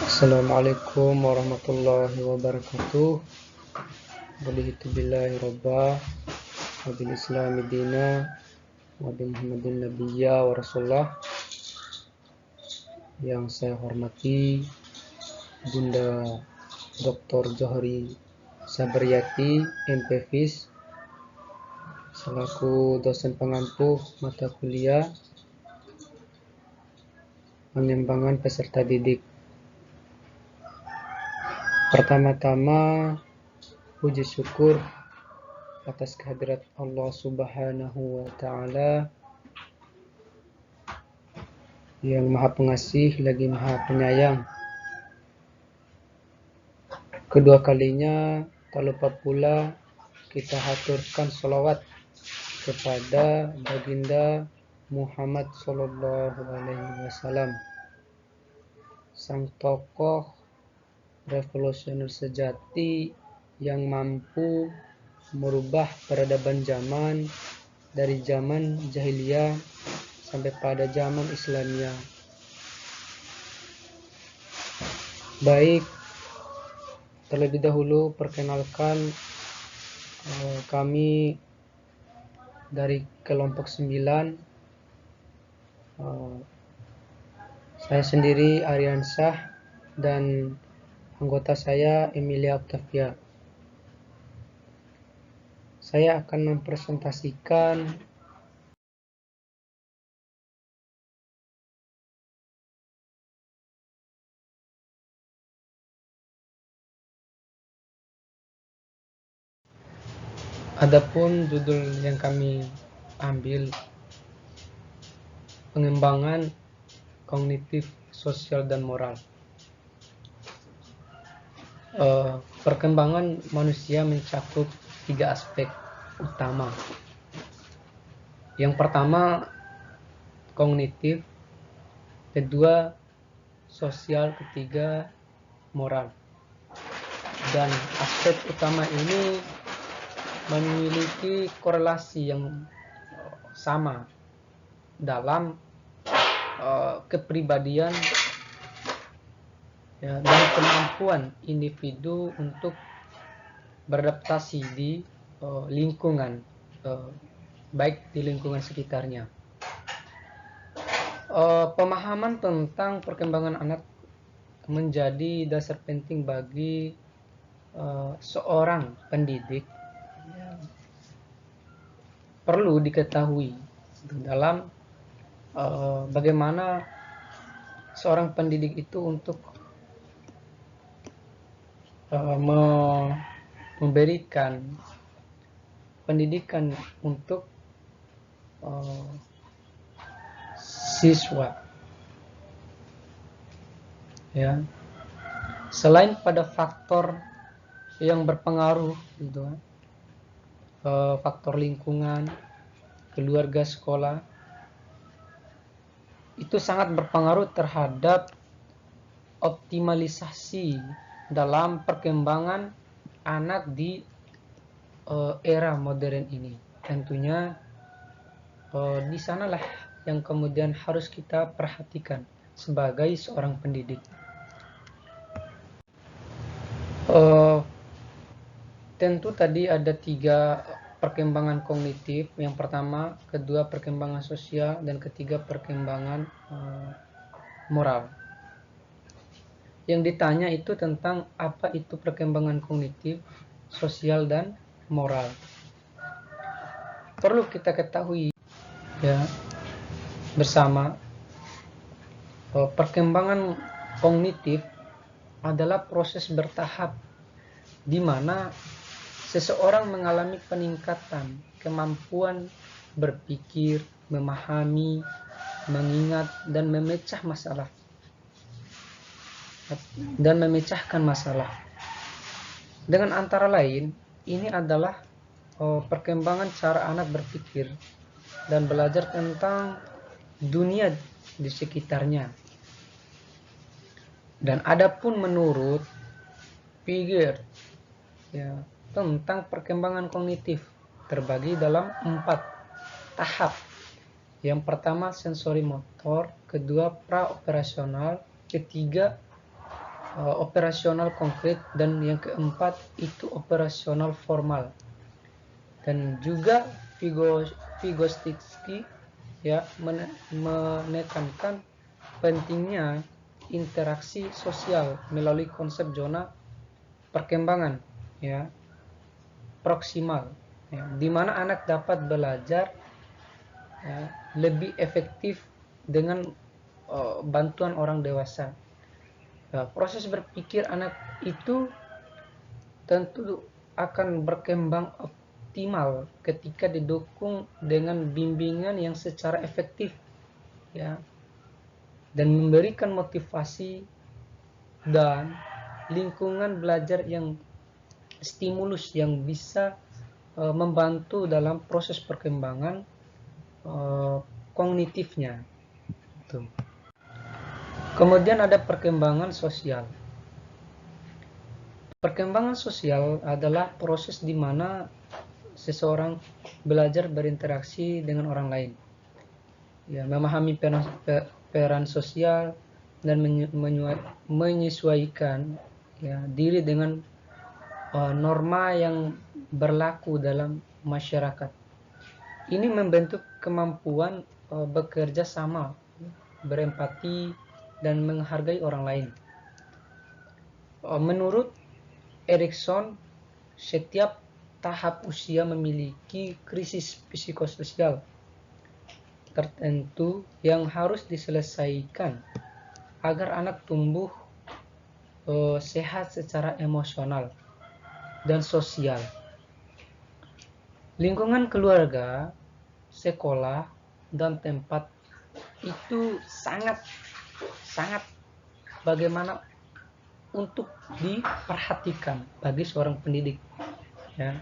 Assalamualaikum warahmatullahi wabarakatuh. Raditu billahi robba wa bil islami dina wa bi Muhammadin nabiyya wa rasulullah. Yang saya hormati Bunda Dr. Johri Sabriyati, MPhis, selaku dosen pengampu mata kuliah pengembangan peserta didik. Pertama-tama, puji syukur atas kehadirat Allah Subhanahu wa Ta'ala yang Maha Pengasih lagi Maha Penyayang. Kedua kalinya, tak lupa pula kita haturkan sholawat kepada baginda Muhammad Sallallahu Alaihi Wasallam, sang tokoh revolusioner sejati yang mampu merubah peradaban zaman dari zaman jahiliyah sampai pada zaman Islamiyah. Baik, terlebih dahulu perkenalkan kami dari kelompok 9. Saya sendiri Ariansyah dan anggota saya Emilia Octavia. Saya akan mempresentasikan adapun judul yang kami ambil, pengembangan kognitif, sosial, dan moral. Perkembangan manusia mencakup 3 aspek utama. Yang pertama kognitif, kedua sosial, ketiga moral. Dan aspek utama ini memiliki korelasi yang sama dalam kepribadian dan kemampuan individu untuk beradaptasi di lingkungan, baik di lingkungan sekitarnya. Pemahaman tentang perkembangan anak menjadi dasar penting bagi seorang pendidik. Perlu diketahui dalam bagaimana seorang pendidik itu untuk memberikan pendidikan untuk siswa. Ya, selain pada faktor yang berpengaruh, gitu, faktor lingkungan, keluarga, sekolah, itu sangat berpengaruh terhadap optimalisasi dalam perkembangan anak di era modern ini. Tentunya di sanalah yang kemudian harus kita perhatikan sebagai seorang pendidik. Tentu tadi ada 3 perkembangan kognitif. Yang pertama, kedua perkembangan sosial, dan ketiga perkembangan moral. Yang ditanya itu tentang apa itu perkembangan kognitif, sosial, dan moral. Perlu kita ketahui ya bersama, perkembangan kognitif adalah proses bertahap di mana seseorang mengalami peningkatan kemampuan berpikir, memahami, mengingat, dan memecahkan masalah. Dengan antara lain, ini adalah perkembangan cara anak berpikir dan belajar tentang dunia di sekitarnya. Dan adapun menurut Piaget tentang perkembangan kognitif terbagi dalam 4 tahap. Yang pertama sensori motor, kedua praoperasional, ketiga operasional konkret, dan yang keempat itu operasional formal. Dan juga Vygotsky ya menekankan pentingnya interaksi sosial melalui konsep zona perkembangan ya proksimal, ya, di mana anak dapat belajar ya, lebih efektif dengan bantuan orang dewasa. Ya, proses berpikir anak itu tentu akan berkembang optimal ketika didukung dengan bimbingan yang secara efektif ya, dan memberikan motivasi dan lingkungan belajar yang stimulus yang bisa membantu dalam proses perkembangan kognitifnya. Kemudian ada perkembangan sosial. Perkembangan sosial adalah proses di mana seseorang belajar berinteraksi dengan orang lain, ya, memahami peran sosial dan menyesuaikan ya, diri dengan norma yang berlaku dalam masyarakat. Ini membentuk kemampuan bekerja sama, berempati, dan menghargai orang lain. Menurut Erikson, setiap tahap usia memiliki krisis psikososial tertentu yang harus diselesaikan agar anak tumbuh sehat secara emosional dan sosial. Lingkungan keluarga, sekolah, dan tempat itu sangat bagaimana untuk diperhatikan bagi seorang pendidik ya.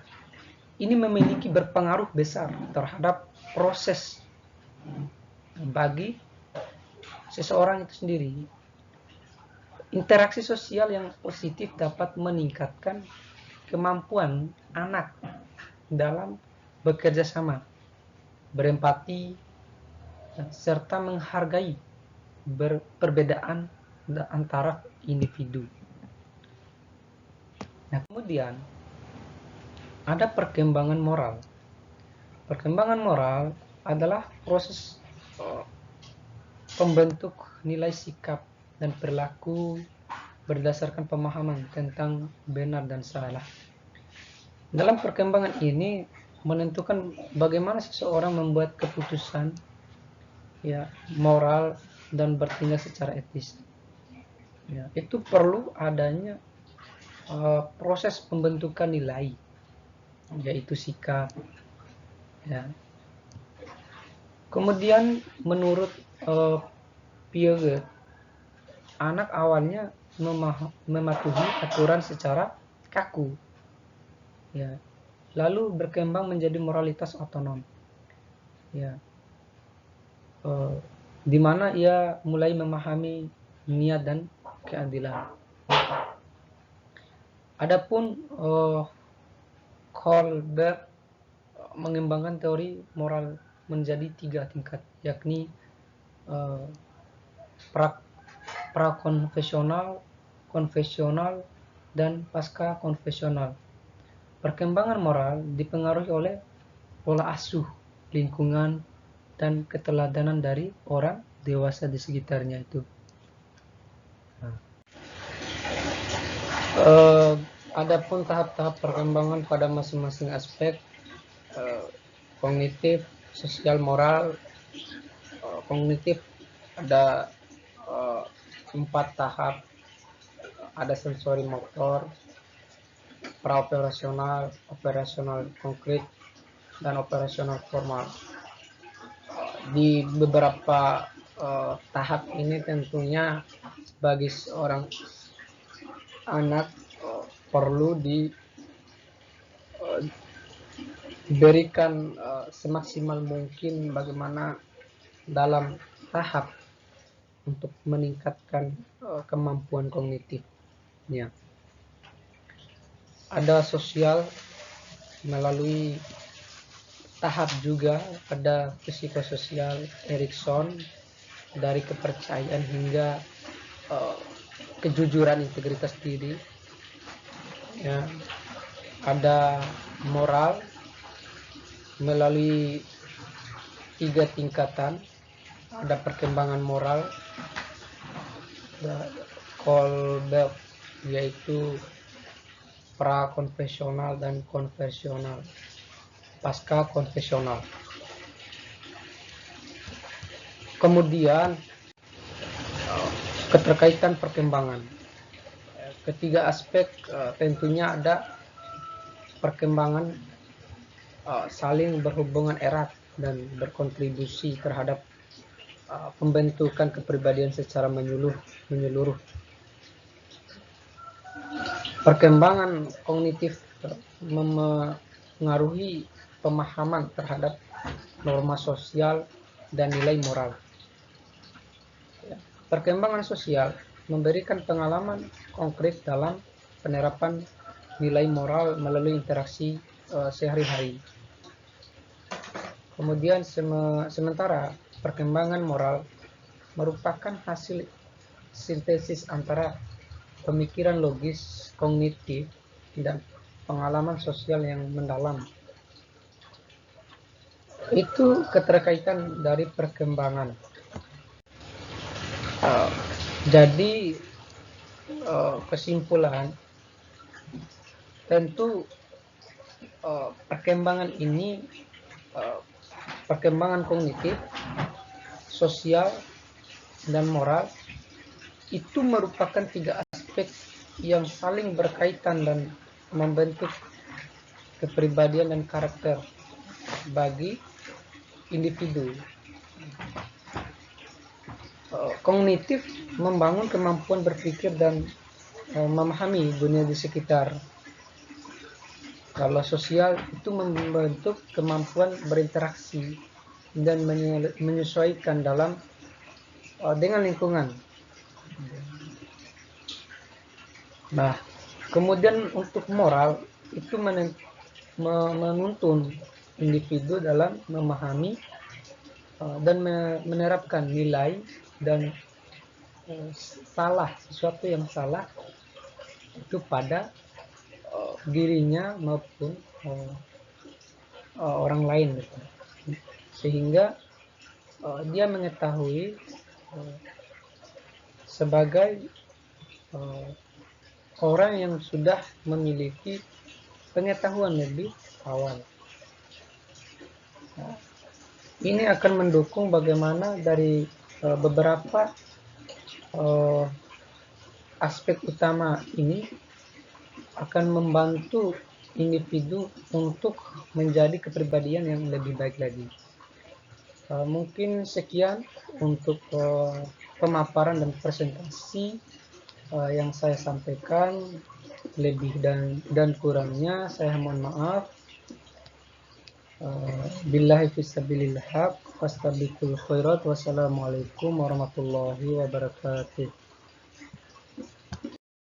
Ini memiliki berpengaruh besar terhadap proses bagi seseorang itu sendiri. Interaksi sosial yang positif dapat meningkatkan kemampuan anak dalam bekerja sama, berempati, serta menghargai perbedaan antara individu. Nah, kemudian ada perkembangan moral. Perkembangan moral adalah proses pembentuk nilai sikap dan perilaku berdasarkan pemahaman tentang benar dan salah. Dalam perkembangan ini menentukan bagaimana seseorang membuat keputusan ya moral dan bertindak secara etis. Ya, itu perlu adanya proses pembentukan nilai, yaitu sikap. Ya. Kemudian menurut Piaget, anak awalnya mematuhi aturan secara kaku, ya, lalu berkembang menjadi moralitas otonom, ya, di mana ia mulai memahami niat dan keadilan. Adapun Kohlberg mengembangkan teori moral menjadi 3 tingkat, yakni prakonfesional, konfesional, dan pasca konfesional. Perkembangan moral dipengaruhi oleh pola asuh, lingkungan, dan keteladanan dari orang dewasa di sekitarnya itu. Adapun tahap-tahap perkembangan pada masing-masing aspek kognitif, sosial, moral. Kognitif ada 4 tahap, ada sensori motor, praoperasional, operasional konkret, dan operasional formal. Di beberapa tahap ini tentunya bagi seorang anak perlu diberikan semaksimal mungkin bagaimana dalam tahap untuk meningkatkan kemampuan kognitifnya. Ada sosial melalui tahap juga, ada psikososial Erikson dari kepercayaan hingga kejujuran, integritas diri, ya, ada moral melalui 3 tingkatan. Ada perkembangan moral, Kolbe, yaitu pra-konfesional dan konvensional, pasca konfesional. Kemudian keterkaitan perkembangan. Ketiga aspek tentunya ada perkembangan saling berhubungan erat dan berkontribusi terhadap pembentukan kepribadian secara menyeluruh. Perkembangan kognitif mempengaruhi pemahaman terhadap norma sosial dan nilai moral. Perkembangan sosial memberikan pengalaman konkret dalam penerapan nilai moral melalui interaksi sehari-hari. Kemudian sementara perkembangan moral merupakan hasil sintesis antara pemikiran logis, kognitif, dan pengalaman sosial yang mendalam. Itu keterkaitan dari perkembangan. Jadi kesimpulan, tentu perkembangan ini, perkembangan kognitif, sosial, dan moral itu merupakan 3 aspek yang saling berkaitan dan membentuk kepribadian dan karakter bagi individu. Kognitif membangun kemampuan berpikir dan memahami dunia di sekitar. Kalau sosial itu membentuk kemampuan berinteraksi dan menyesuaikan dengan lingkungan. Nah, kemudian untuk moral itu menuntun individu dalam memahami dan menerapkan nilai dan sesuatu yang salah itu pada dirinya maupun orang lain, sehingga dia mengetahui sebagai orang yang sudah memiliki pengetahuan lebih awal. Ini akan mendukung bagaimana dari beberapa aspek utama ini akan membantu individu untuk menjadi kepribadian yang lebih baik lagi. Mungkin sekian untuk pemaparan dan presentasi yang saya sampaikan. Lebih dan kurangnya saya mohon maaf. Billahi fisabilillah haq, fastabiqul khairat. Wassalamualaikum warahmatullahi wabarakatuh.